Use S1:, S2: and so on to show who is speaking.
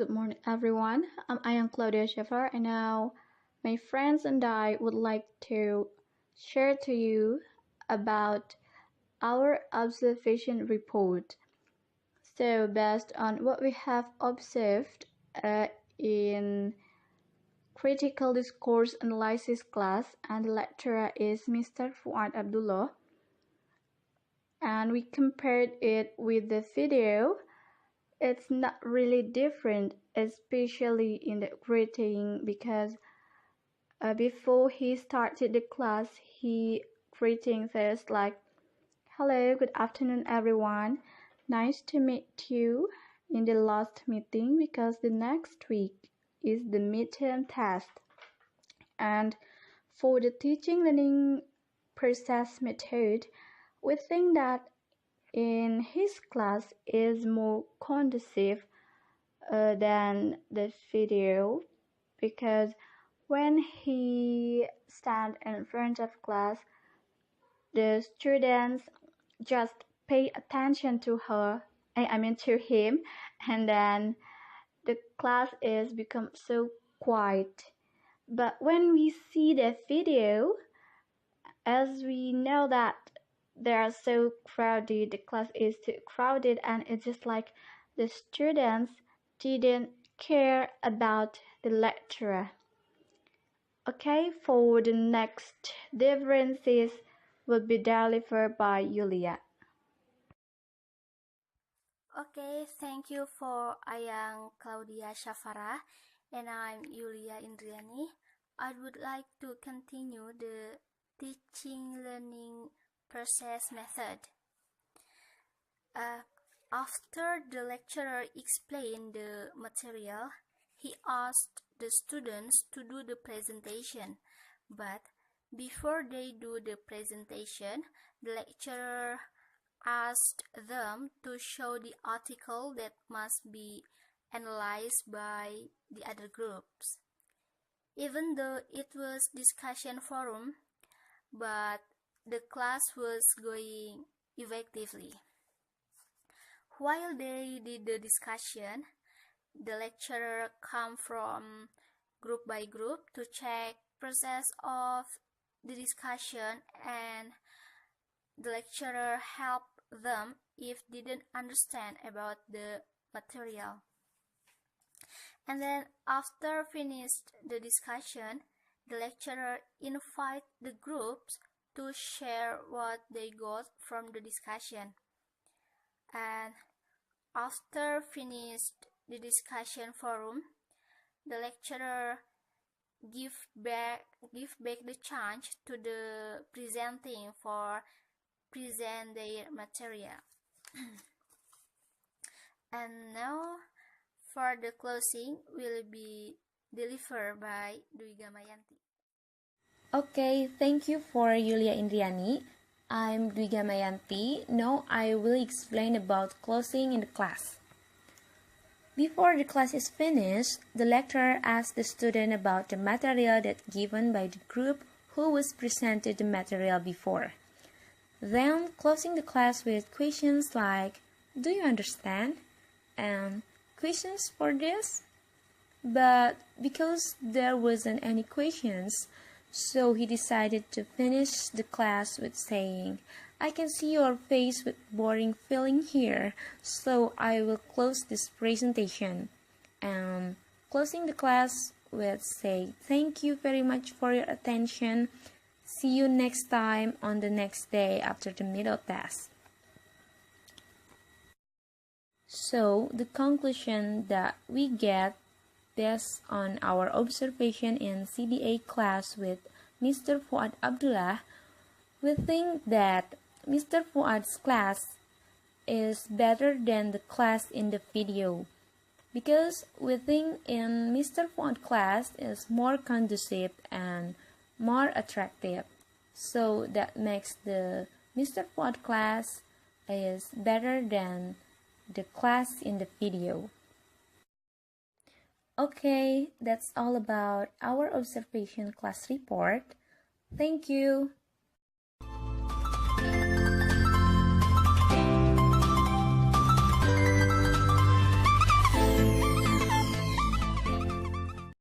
S1: good morning everyone. I'm Ayang and now my friends and I would like to share to you about our observation report. So based on what we have observed in critical discourse analysis class, and the lecturer is Mr. Fuad Abdullah, and we compared it with the video. It's not really different, especially in the greeting, because before he started the class, he greeting first like, "Hello, good afternoon, everyone. Nice to meet you in the last meeting because the next week is the midterm test. And for the teaching learning process method, we think that in his class is more conducive than the video, because when he stand in front of class, the students just pay attention to to him, and then the class is become so quiet. But when we see the video, as we know that they are so crowded, the class is too crowded, and it's just like the students didn't care about the lecturer. Okay, for the next differences will be delivered by Yulia.
S2: Okay, thank you for Ayang Claudia Shafara, and I'm Yulia Indriani. I would like to continue the teaching learning process method. After the lecturer explained the material, he asked the students to do the presentation, but before they do the presentation, the lecturer asked them to show the article that must be analyzed by the other groups. Even though it was discussion forum, but the class was going effectively. While they did the discussion, the lecturer came from group by group to check process of the discussion, and the lecturer helped them if didn't understand about the material. And then after finished the discussion, the lecturer invited the groups to share what they got from the discussion. And after finished the discussion forum, the lecturer give back the chance to the presenting for present their material. And now for the closing will be delivered by Gamayanti.
S3: Okay, thank you for Yulia Indriani. I'm Gamayanti. Now I will explain about closing in the class. Before the class is finished, the lecturer asks the student about the material that given by the group who was presented the material before. Then closing the class with questions like, "Do you understand?" and "Questions for this?" But because there wasn't any questions, so he decided to finish the class with saying, "I can see your face with boring feeling here, so I will close this presentation." And closing the class with say, "Thank you very much for your attention. See you next time on the next day after the middle test." So the conclusion that we get based on our observation in CDA class with Mr. Fuad Abdullah, we think that Mr. Fuad's class is better than the class in the video, because we think in Mr. Fuad's class is more conducive and more attractive. So that makes the Mr. Fuad class is better than the class in the video. Okay, that's all about our observation class report. Thank you.